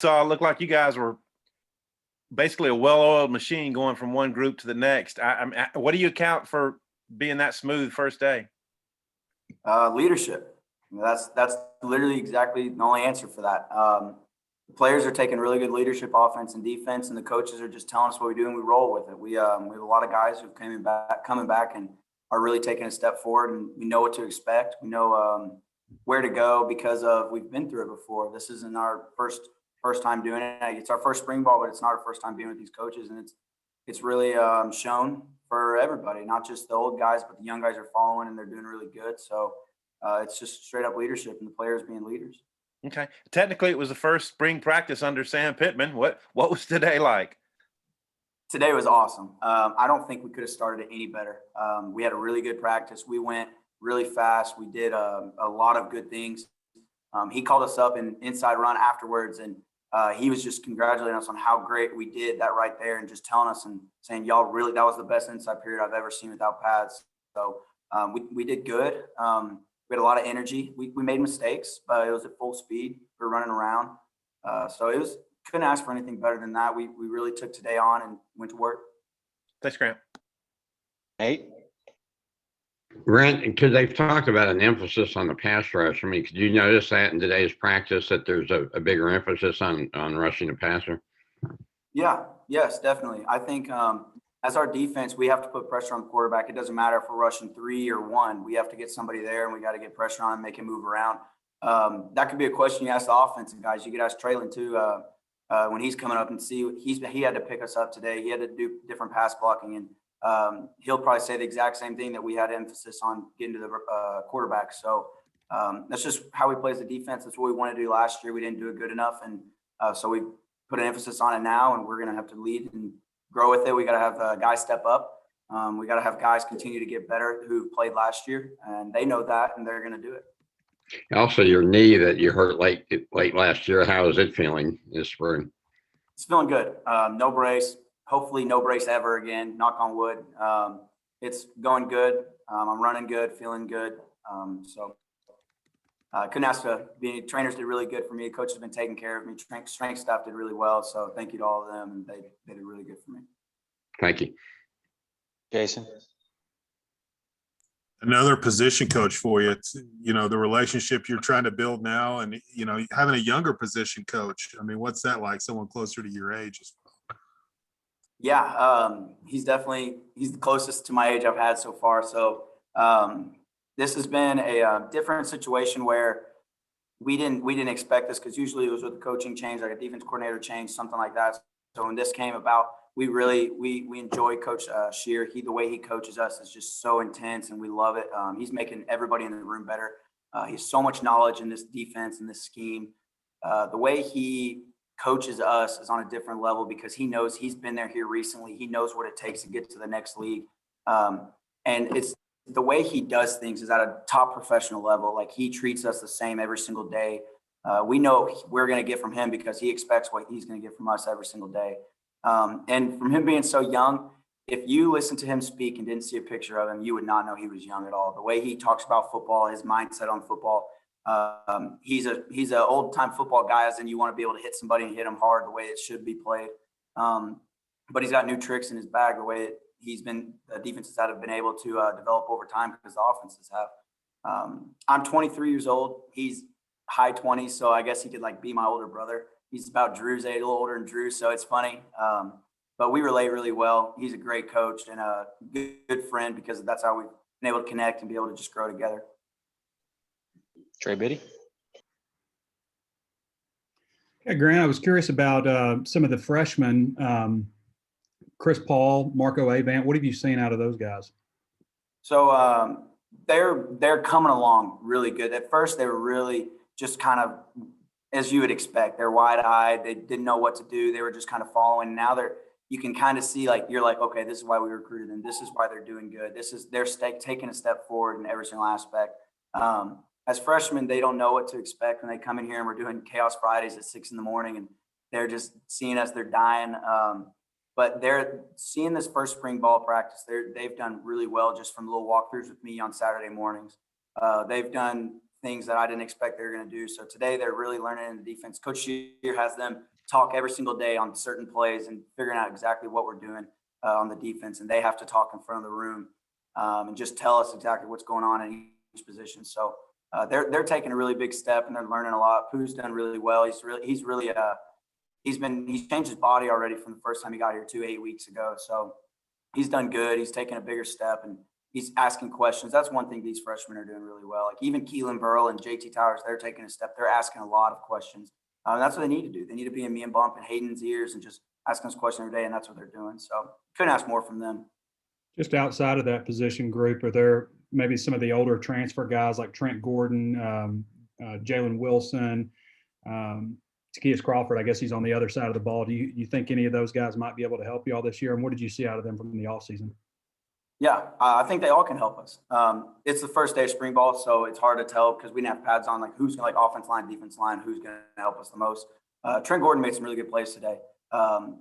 saw it looked like you guys were basically a well-oiled machine going from one group to the next. What do you account for being that smooth first day? Leadership. That's literally exactly the only answer for that. The players are taking really good leadership, offense and defense, and the coaches are just telling us what we do and we roll with it. We have a lot of guys who've coming back and are really taking a step forward, and we know what to expect. We know where to go because we've been through it before. This isn't our first time doing it. It's our first spring ball, but it's not our first time being with these coaches, and it's really shown for everybody, not just the old guys, but the young guys are following and they're doing really good. So it's just straight up leadership and the players being leaders. Okay. Technically, it was the first spring practice under Sam Pittman. What was today like? Today was awesome. I don't think we could have started it any better. We had a really good practice. We went really fast. We did a lot of good things. He called us up in inside run afterwards, and he was just congratulating us on how great we did that right there, and just telling us and saying, y'all really, that was the best inside period I've ever seen without pads. So we did good. We had a lot of energy. We made mistakes, but it was at full speed. We were running around. So couldn't ask for anything better than that. We really took today on and went to work. Thanks, Grant. Nate? Grant, because they've talked about an emphasis on the pass rush. I mean, could you notice that in today's practice that there's a bigger emphasis on rushing the passer? Yeah, yes, definitely. I think as our defense, we have to put pressure on the quarterback. It doesn't matter if we're rushing 3 or 1. We have to get somebody there, and we got to get pressure on him, make him move around. That could be a question you ask the offensive guys. You could ask Traylon too when he's coming up and see. He had to pick us up today. He had to do different pass blocking, and he'll probably say the exact same thing, that we had emphasis on getting to the quarterback. So that's just how we play as a defense. That's what we want to do last year. We didn't do it good enough, and so we put an emphasis on it now, and we're going to have to lead and grow with it. We got to have guys step up. We got to have guys continue to get better who played last year, and they know that, and they're going to do it. Also, your knee that you hurt late last year, how is it feeling this spring? It's feeling good. No brace. Hopefully no brace ever again, knock on wood. It's going good. I'm running good, feeling good. So couldn't ask to be. Trainers did really good for me. Coaches have been taking care of me. Strength staff did really well. So thank you to all of them. And they did really good for me. Thank you. Jason? Another position coach for you. It's, the relationship you're trying to build now, and, having a younger position coach. I mean, what's that like? Someone closer to your age as well? Yeah, he's the closest to my age I've had so far. So this has been a different situation where we didn't expect this, because usually it was with the coaching change, like a defense coordinator change, something like that. So when this came about, we enjoy Coach Scheer. The way he coaches us is just so intense, and we love it. He's making everybody in the room better. He has so much knowledge in this defense and this scheme. The way he coaches us is on a different level, because he knows he's been here recently. He knows what it takes to get to the next league. And it's the way he does things is at a top professional level. Like, he treats us the same every single day. We know we're going to get from him because he expects what he's going to get from us every single day. And from him being so young, if you listen to him speak and didn't see a picture of him, you would not know he was young at all. The way he talks about football, his mindset on football, he's an old time football guy, as in you want to be able to hit somebody and hit them hard the way it should be played. But he's got new tricks in his bag, the way the defenses that have been able to develop over time, because the offenses have. I'm 23 years old. He's high 20s, so I guess he could be my older brother. He's about Drew's age, a little older than Drew, so it's funny. But we relate really well. He's a great coach and a good friend, because that's how we've been able to connect and be able to just grow together. Trey Biddy? Yeah, Grant, I was curious about some of the freshmen, Chris Paul, Marco Avant. What have you seen out of those guys? So they're coming along really good. At first, they were really just kind of, as you would expect, they're wide-eyed. They didn't know what to do. They were just kind of following. Now you can kind of see, you're like, okay, this is why we recruited them. This is why they're doing good. They're taking a step forward in every single aspect. As freshmen, they don't know what to expect when they come in here, and we're doing Chaos Fridays at 6 a.m, and they're just seeing us. They're dying. But they're seeing this first spring ball practice. They've done really well just from little walkthroughs with me on Saturday mornings. They've done things that I didn't expect they were going to do. So today they're really learning in the defense. Coach Shear has them talk every single day on certain plays and figuring out exactly what we're doing on the defense. And they have to talk in front of the room and just tell us exactly what's going on in each position. So they're taking a really big step and they're learning a lot. Pooh's done really well. He's changed his body already from the first time he got here 8 weeks ago. So he's done good. He's taken a bigger step and he's asking questions. That's one thing these freshmen are doing really well. Like even Keelan Burrow and JT Towers, they're taking a step. They're asking a lot of questions. That's what they need to do. They need to be in me and Bump and Hayden's ears and just asking us questions every day. And that's what they're doing. So couldn't ask more from them. Just outside of that position group, are there maybe some of the older transfer guys like Trent Gordon, Jalen Wilson, Takias Crawford? I guess he's on the other side of the ball. Do you think any of those guys might be able to help you all this year? And what did you see out of them from the offseason? Yeah, I think they all can help us. It's the first day of spring ball, so it's hard to tell because we didn't have pads on, like who's going to like offense line, defense line, who's going to help us the most. Trent Gordon made some really good plays today. I'm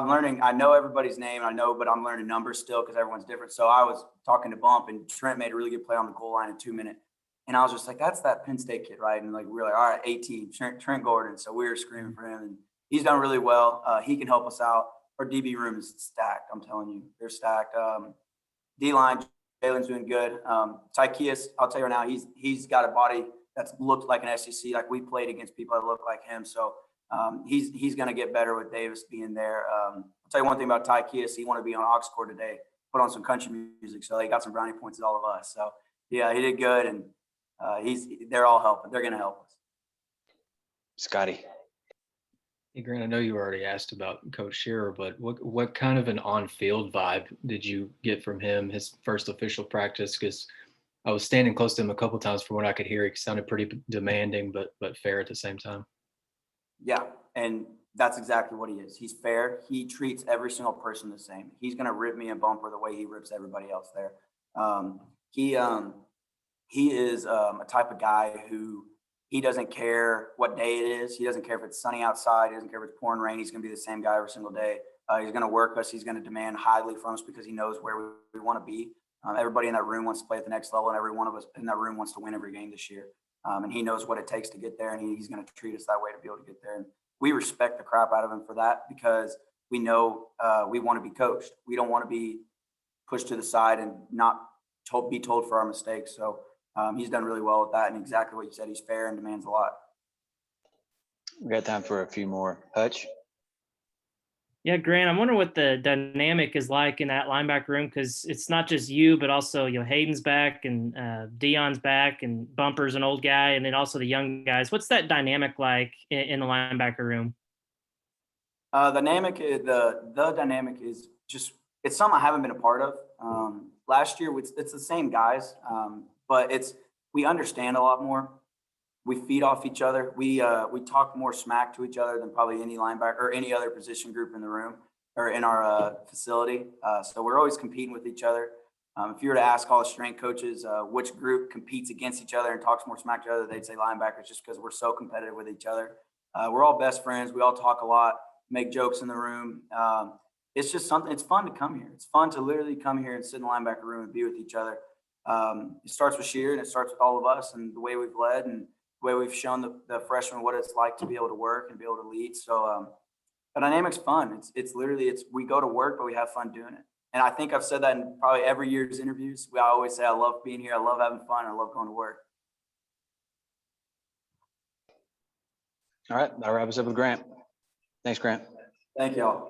learning. I know everybody's name, but I'm learning numbers still because everyone's different. So I was talking to Bump and Trent made a really good play on the goal line in 2 minutes. And I was just like, that's that Penn State kid, right? And like, we were like, all right, 18, Trent Gordon. So we were screaming for him and he's done really well. He can help us out. Our DB room is stacked. I'm telling you, they're stacked. D-line, Jalen's doing good. Tykeus, I'll tell you right now, he's got a body that's looked like an SEC. Like we played against people that look like him. So he's going to get better with Davis being there. I'll tell you one thing about Tykeus. He wanted to be on aux cord today, put on some country music. So he got some brownie points at all of us. So yeah, he did good. And they're all helping. They're going to help us. Scotty. Hey, Grant, I know you already asked about Coach Shearer, but what kind of an on-field vibe did you get from him, his first official practice? Because I was standing close to him a couple of times from what I could hear. He sounded pretty demanding, but fair at the same time. Yeah, and that's exactly what he is. He's fair. He treats every single person the same. He's going to rip me and Bumper the way he rips everybody else there. He is a type of guy who he doesn't care what day it is. He doesn't care if it's sunny outside. He doesn't care if it's pouring rain. He's going to be the same guy every single day. He's going to work us. He's going to demand highly from us because he knows where we want to be. Everybody in that room wants to play at the next level, and every one of us in that room wants to win every game this year. And he knows what it takes to get there, and he's going to treat us that way to be able to get there. And we respect the crap out of him for that because we know we want to be coached. We don't want to be pushed to the side and not be told for our mistakes. So he's done really well with that, and exactly what you said. He's fair and demands a lot. We got time for a few more. Hutch? Yeah, Grant, I'm wondering what the dynamic is like in that linebacker room because it's not just you, but also Hayden's back and Deion's back and Bumper's an old guy, and then also the young guys. What's that dynamic like in the linebacker room? The dynamic is just it's something I haven't been a part of. Last year, it's the same guys, but we understand a lot more. We feed off each other. We talk more smack to each other than probably any linebacker or any other position group in the room or in our facility. So we're always competing with each other. If you were to ask all the strength coaches which group competes against each other and talks more smack to each other, they'd say linebackers just because we're so competitive with each other. We're all best friends. We all talk a lot, make jokes in the room. It's just something. It's fun to come here. It's fun to literally come here and sit in the linebacker room and be with each other. It starts with Shear and it starts with all of us and the way we've led and the way we've shown the freshmen what it's like to be able to work and be able to lead. So the dynamic's fun. It's literally we go to work, but we have fun doing it. And I think I've said that in probably every year's interviews. I always say I love being here. I love having fun. I love going to work. All right, that wraps us up with Grant. Thanks, Grant. Thank y'all.